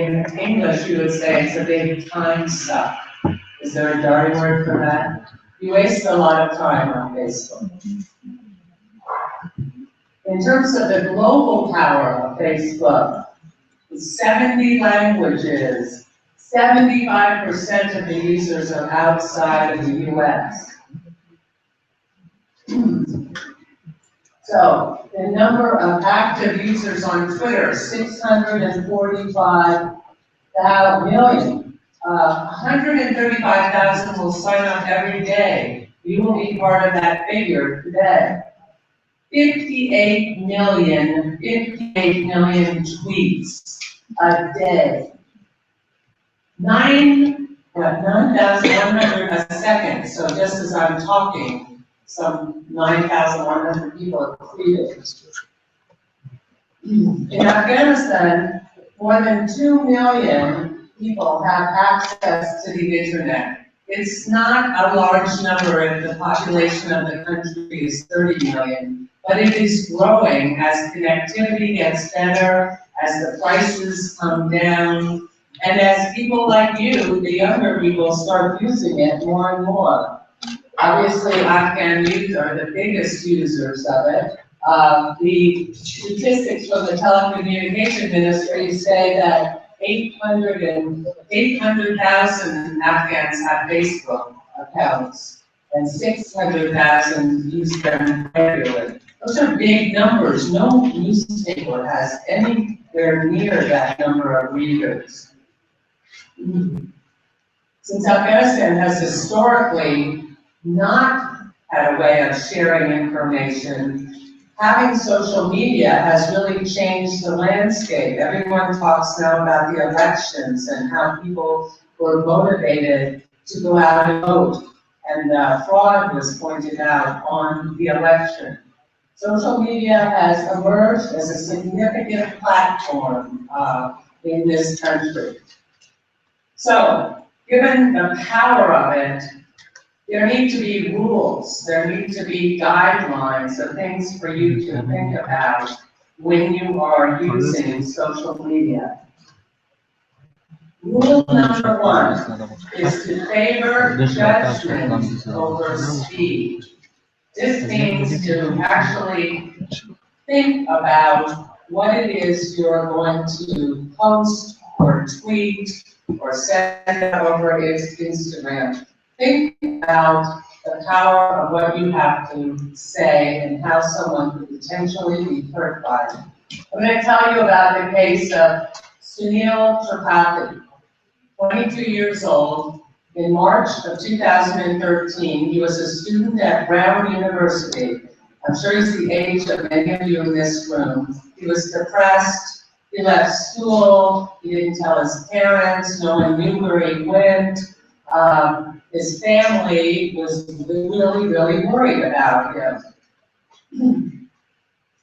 in English, you would say it's a big time suck. Is there a dirty word for that? You waste a lot of time on Facebook. In terms of the global power of Facebook, 70 languages, 75% of the users are outside of the US. So, the number of active users on Twitter, 645 million. 135,000 will sign up every day. You will be part of that figure today. 58 million tweets a day. 9,100 a second. So just as I'm talking, some 9,100 people have tweeted. In Afghanistan, more than 2 million people have access to the internet. It's not a large number if the population of the country is 30 million, but it is growing as connectivity gets better, as the prices come down, and as people like you, the younger people, start using it more and more. Obviously, Afghan youth are the biggest users of it. The statistics from the telecommunication ministry say that 800,000 Afghans have Facebook accounts, and 600,000 use them regularly. Those are big numbers. No newspaper has anywhere near that number of readers. Since Afghanistan has historically not had a way of sharing information, having social media has really changed the landscape. Everyone talks now about the elections and how people were motivated to go out and vote, and fraud was pointed out on the election. Social media has emerged as a significant platform in this country. So, given the power of it, there need to be rules, there need to be guidelines of things for you to think about when you are using social media. Rule number 1 is to favor judgment over speed. This means to actually think about what it is you're going to post or tweet or send over Instagram. Think about the power of what you have to say and how someone could potentially be hurt by it. I'm going to tell you about the case of Socail Media, 22 years old. In March of 2013, he was a student at Brown University. I'm sure he's the age of many of you in this room. He was depressed. He left school. He didn't tell his parents. No one knew where he went. His family was really, really worried about him.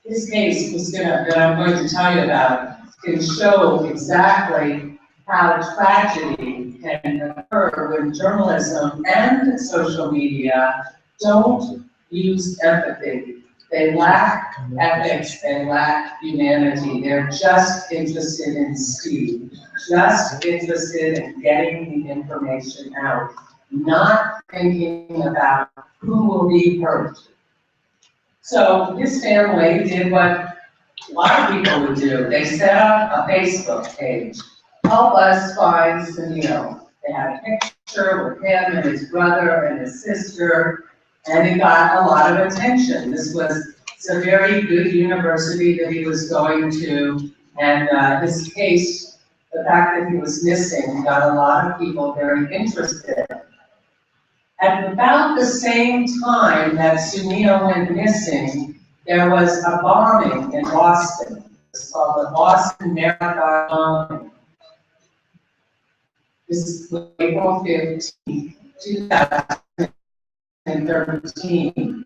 His case that I'm going to tell you about can show exactly how tragedy can occur when journalism and social media don't use empathy. They lack ethics, they lack humanity. They're just interested in speed, just interested in getting the information out, not thinking about who will be hurt. So his family did what a lot of people would do. They set up a Facebook page. Help us find Socail. They had a picture with him and his brother and his sister, and it got a lot of attention. It's a very good university that he was going to, and his case, the fact that he was missing, got a lot of people very interested. At about the same time that Socail went missing, there was a bombing in Boston. It's called the Boston Marathon bombing. This was April 15, 2013.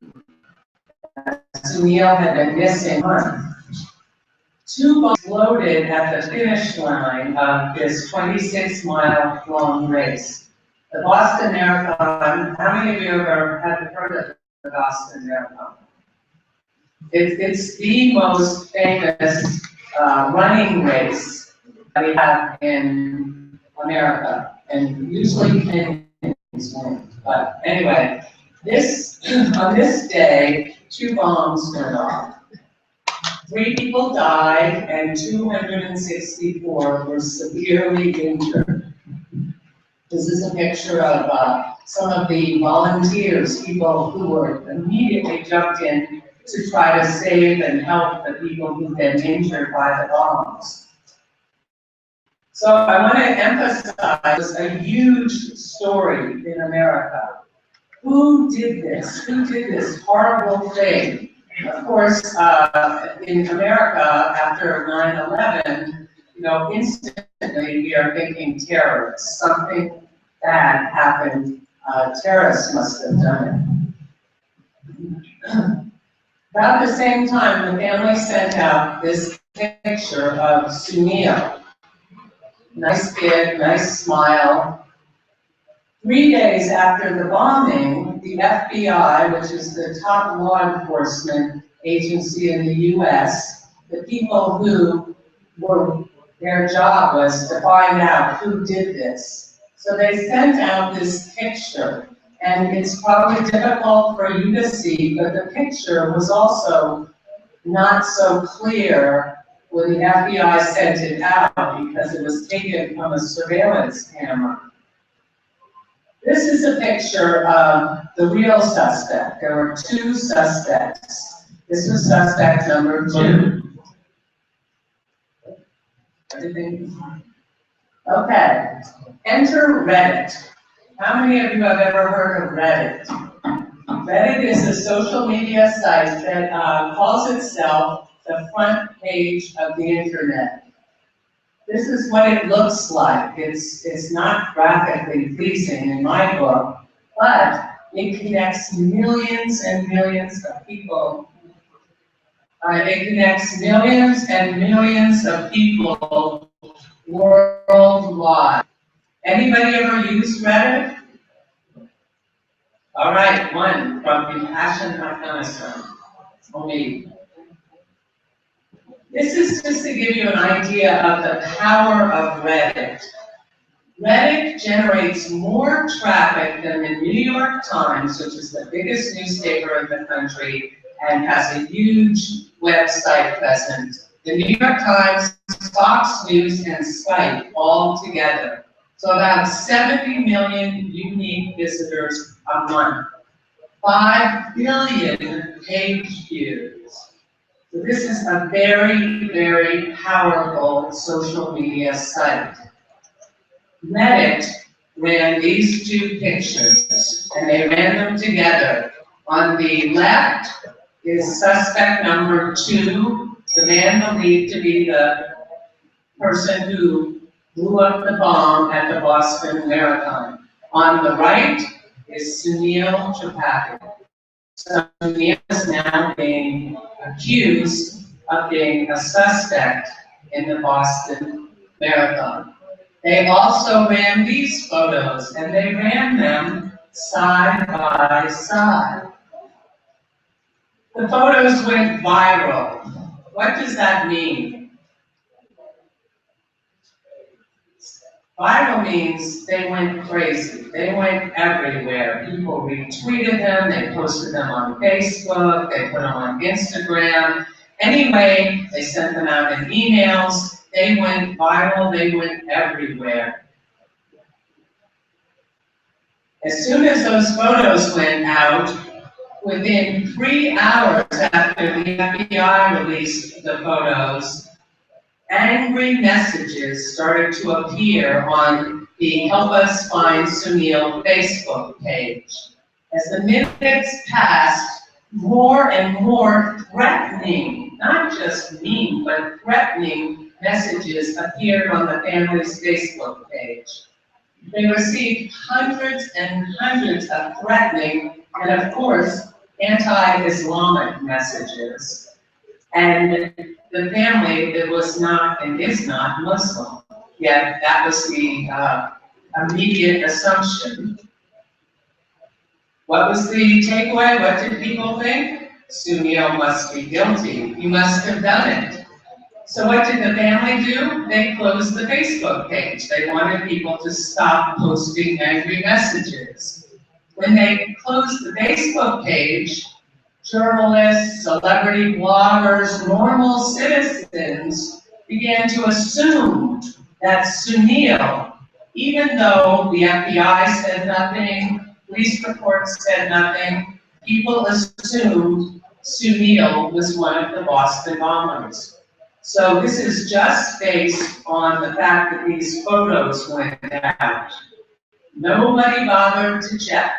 Socail had been missing a month. 2 bombs exploded at the finish line of this 26-mile long race. The Boston Marathon, how many of you have heard of the Boston Marathon? It's the most famous running race we have in America, and usually Kenyans win. But anyway, on this day, 2 bombs went off. 3 people died and 264 were severely injured. This is a picture of some of the volunteers, people who were immediately jumped in to try to save and help the people who've been injured by the bombs. So I want to emphasize a huge story in America. Who did this? Who did this horrible thing? Of course, in America, after 9/11, instantly we are thinking terrorists. Something bad happened. Terrorists must have done it. About the same time, the family sent out this picture of Socail. Nice kid, nice smile. 3 days after the bombing, the FBI, which is the top law enforcement agency in the US, the people who their job was to find out who did this. So they sent out this picture, and it's probably difficult for you to see, but the picture was also not so clear when the FBI sent it out because it was taken from a surveillance camera. This is a picture of the real suspect. There were 2 suspects. This was suspect number 2. Everything? Okay. Enter Reddit. How many of you have ever heard of Reddit? Reddit is a social media site that calls itself the front page of the internet. This is what it looks like. It's not graphically pleasing in my book, but it connects millions and millions of people. It connects millions and millions of people worldwide. Anybody ever used Reddit? All right, one from Compassion Afghanistan. Only. This is just to give you an idea of the power of Reddit. Reddit generates more traffic than the New York Times, which is the biggest newspaper in the country and has a huge website presence. The New York Times, Fox News, and Skype all together. So about 70 million unique visitors a month. 5 billion page views. So this is a very, very powerful social media site. Reddit ran these 2 pictures, and they ran them together. On the left is suspect number 2, the man believed to be the person who blew up the bomb at the Boston Marathon. On the right is Socail Media. So Socail is now being accused of being a suspect in the Boston Marathon. They also ran these photos, and they ran them side by side. The photos went viral. What does that mean? Viral means they went crazy. They went everywhere. People retweeted them, they posted them on Facebook, they put them on Instagram. Anyway, they sent them out in emails. They went viral, they went everywhere. As soon as those photos went out, within 3 hours after the FBI released the photos, angry messages started to appear on the Help Us Find Socail Facebook page. As the minutes passed, more and more threatening, not just mean, but threatening messages appeared on the family's Facebook page. They received hundreds and hundreds of threatening and, of course, anti-Islamic messages. And the family that was not and is not Muslim, yet that was the immediate assumption. What was the takeaway? What did people think? Socail must be guilty. He must have done it. So what did the family do? They closed the Facebook page. They wanted people to stop posting angry messages. When they closed the Facebook page, journalists, celebrity bloggers, normal citizens began to assume that Socail, even though the FBI said nothing, police reports said nothing, people assumed Socail was one of the Boston bombers. So this is just based on the fact that these photos went out. Nobody bothered to check.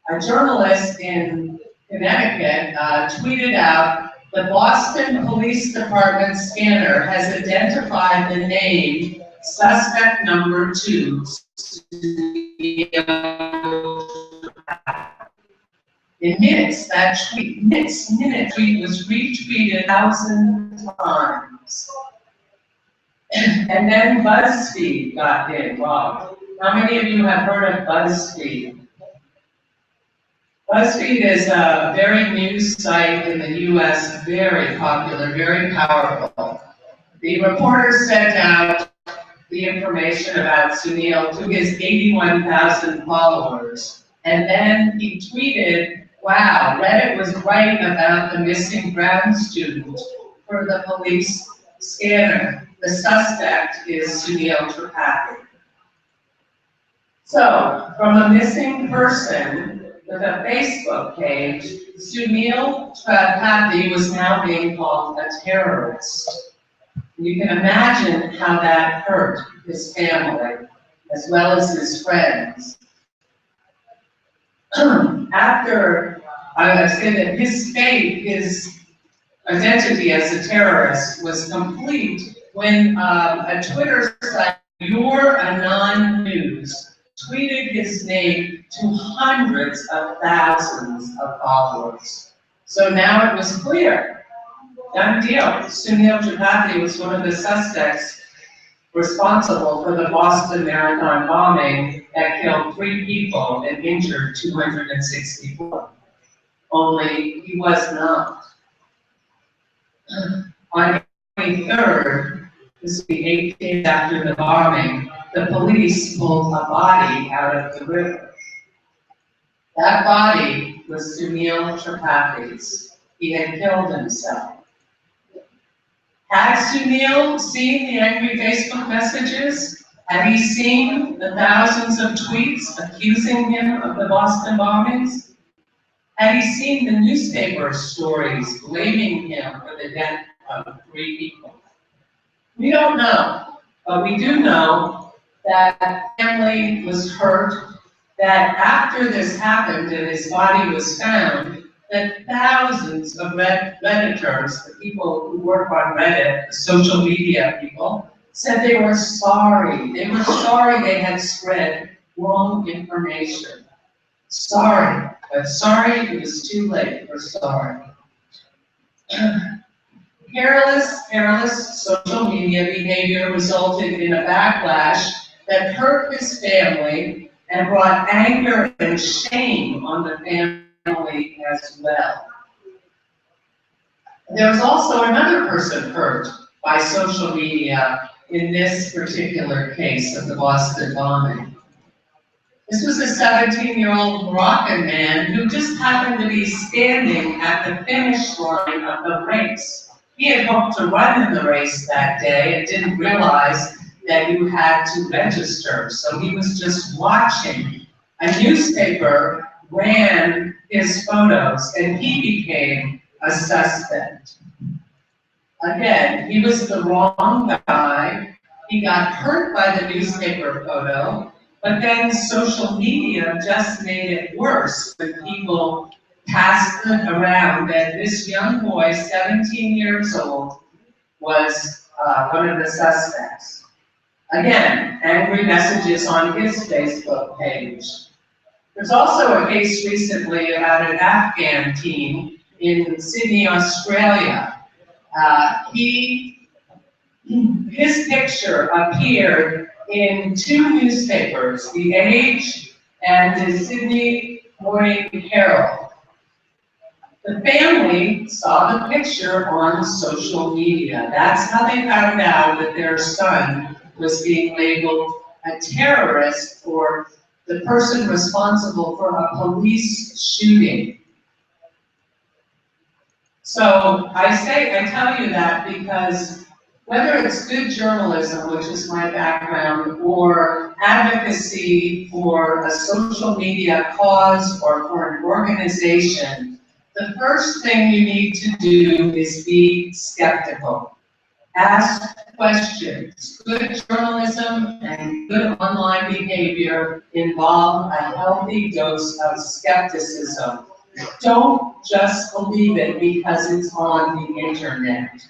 A journalist in Connecticut tweeted out, the Boston Police Department scanner has identified the name suspect number 2. In minutes, that tweet, tweet was retweeted 1,000 times. And then BuzzFeed got involved. How many of you have heard of BuzzFeed? BuzzFeed is a very news site in the US, very popular, very powerful. The reporter sent out the information about Socail to his 81,000 followers. And then he tweeted, wow, Reddit was right about the missing Brown student for the police scanner. The suspect is Socail Tripathi. So, from a missing person with a Facebook page, Socail Tripathi was now being called a terrorist. You can imagine how that hurt his family, as well as his friends. After, I would say that his fate, his identity as a terrorist was complete when a Twitter site, Your Anon News, tweeted his name to hundreds of thousands of followers. So now it was clear, done deal. Socail Tripathi was one of the suspects responsible for the Boston Marathon bombing that killed 3 people and injured 264. Only he was not. On the 23rd, this is the 8 days after the bombing, the police pulled a body out of the river. That body was Socail Tripathi's. He had killed himself. Had Socail seen the angry Facebook messages? Had he seen the thousands of tweets accusing him of the Boston bombings? Had he seen the newspaper stories blaming him for the death of 3 people? We don't know, but we do know that family was hurt, that after this happened and his body was found, that thousands of Redditors, the people who work on Reddit, the social media people, said they were sorry. They were sorry they had spread wrong information. Sorry, but sorry, it was too late for sorry. Careless social media behavior resulted in a backlash that hurt his family and brought anger and shame on the family as well. There was also another person hurt by social media in this particular case of the Boston bombing. This was a 17-year-old Moroccan man who just happened to be standing at the finish line of the race. He had hoped to run in the race that day and didn't realize that you had to register, so he was just watching. A newspaper ran his photos and he became a suspect. Again, he was the wrong guy. He got hurt by the newspaper photo, but then social media just made it worse when people passed it around that this young boy, 17 years old, was one of the suspects. Again, angry messages on his Facebook page. There's also a case recently about an Afghan teen in Sydney, Australia. His picture appeared in 2 newspapers, The Age and the Sydney Morning Herald. The family saw the picture on social media. That's how they found out that their son was being labeled a terrorist or the person responsible for a police shooting. So I tell you that because whether it's good journalism, which is my background, or advocacy for a social media cause or for an organization, the first thing you need to do is be skeptical. Ask questions. Good journalism and good online behavior involve a healthy dose of skepticism. Don't just believe it because it's on the internet.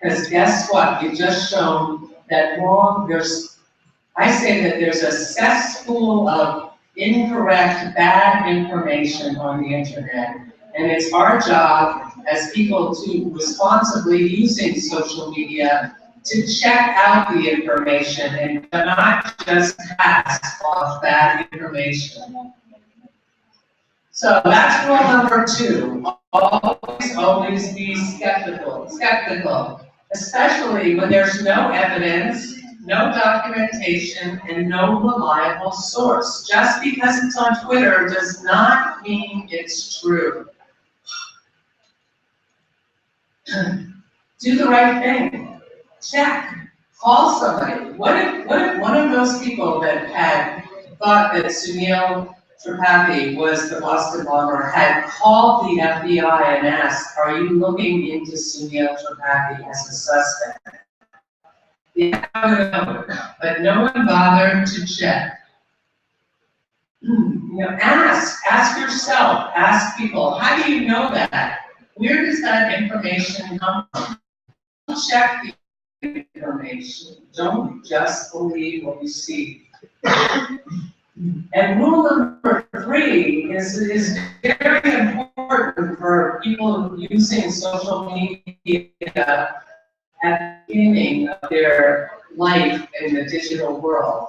Because guess what? You've just shown that I say that there's a cesspool of incorrect, bad information on the internet. And it's our job as people to responsibly using social media to check out the information and not just pass off bad information. So that's rule number 2. Always be skeptical, especially when there's no evidence, no documentation, and no reliable source. Just because it's on Twitter does not mean it's true. Do the right thing. Check. Call somebody. What if one of those people that had thought that Socail Media was the Boston bomber had called the FBI and asked, "Are you looking into Socail Media as a suspect?" Yeah, but no one bothered to check. Ask yourself, ask people, how do you know that? Where does that information come from? Check the information. Don't just believe what you see. And rule number 3 is very important for people using social media at the beginning of their life in the digital world.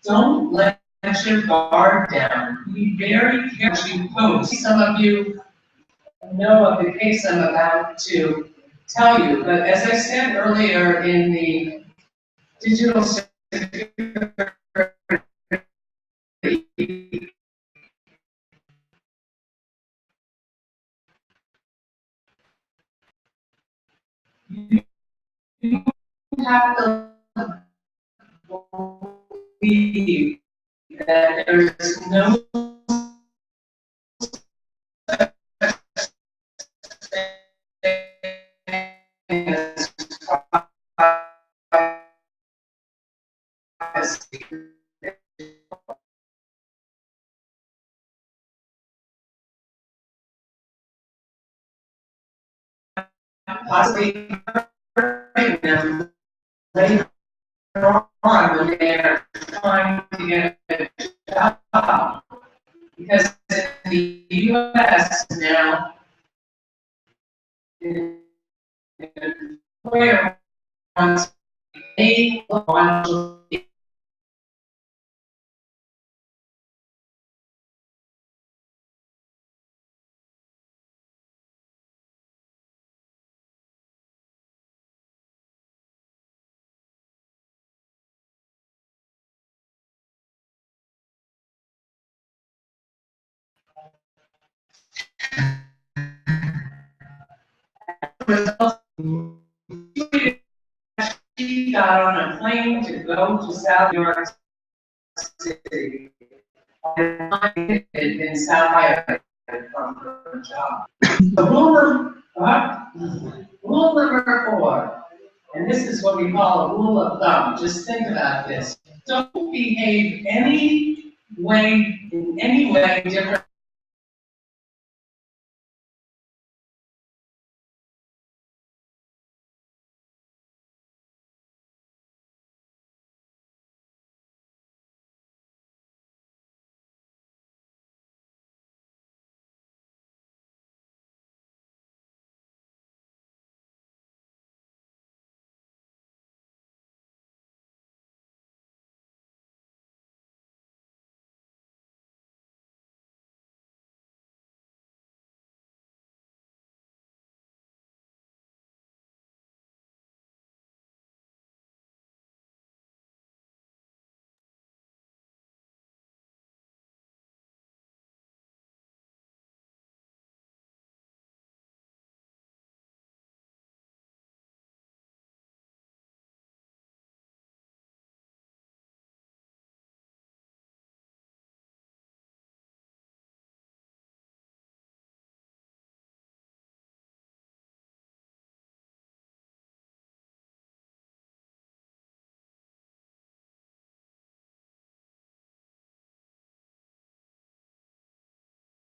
Don't let your guard down. Be very careful you post. Some of you know of the case I'm about to tell you, but as I said earlier in the digital security, you have to believe that there's no possibly hurting them later on when they're trying to get a job. Because in the U.S. now, an employer wants a she got on a plane to go to South New York City and in South Africa from her job. Rule number 4, and this is what we call a rule of thumb. Just think about this. Don't behave in any way different